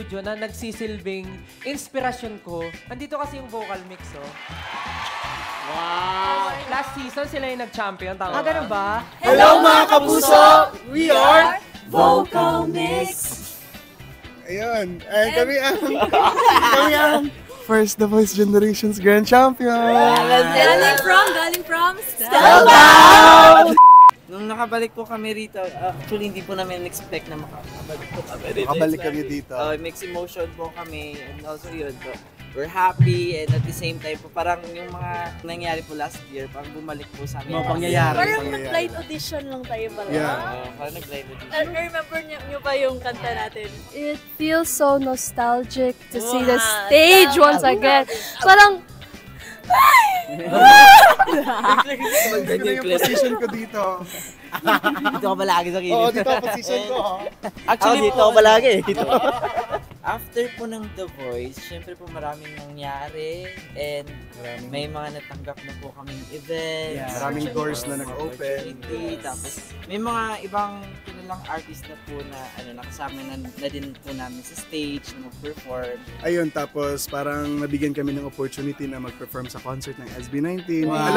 studio na nagsisilbing inspirasyon ko. Andito kasi yung vocal mix, oh. Wow! Last season sila yung nag-champion, tama ba? Ganun ba? Hello mga kapuso! We are Vocal Mix! Ayun, kami ang First The Voice Generation's Grand Champion! Galing from Spellbound! Nung nakabalik po kami rito, actually hindi po namin expect na makabalik po kami rito. Makabalik kami dito. Mixed emotion po kami and also yun, we're happy and at the same time po parang yung mga nangyari po last year, parang bumalik po sa amin. Mga pangyayari. Parang nag-live audition lang tayo pala. Yeah. Parang nag-live audition. Remember niyo ba yung kanta natin? It feels so nostalgic to see the stage once again. Parang, Ganyan yung position ko dito. Dito ka palagi sa kilid. Oo, dito ang position ko. Actually, dito ako palagi. After po ng The Voice, syempre po maraming nangyari and may mga natanggap na po kaming events. Yeah. Maraming doors na nag-open. Tapos may mga ibang kilalang artist na po na nakasama na din po namin sa stage na mag-perform. Ayun, tapos parang nabigyan kami ng opportunity na mag-perform sa concert ng SB19. Wow.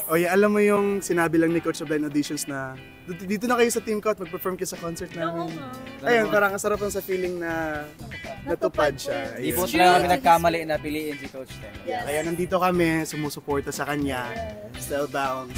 Alam mo yung sinabi lang ni Coach of Blind Auditions na dito na kayo sa Team Cout, mag-perform kayo sa concert namin. Ayun, parang kasarap lang sa feeling na natupad siya. Hindi po talaga kami nagkamali na piliin si Coach Ten. Kaya nandito kami, sumusuporta sa kanya. Spellbound.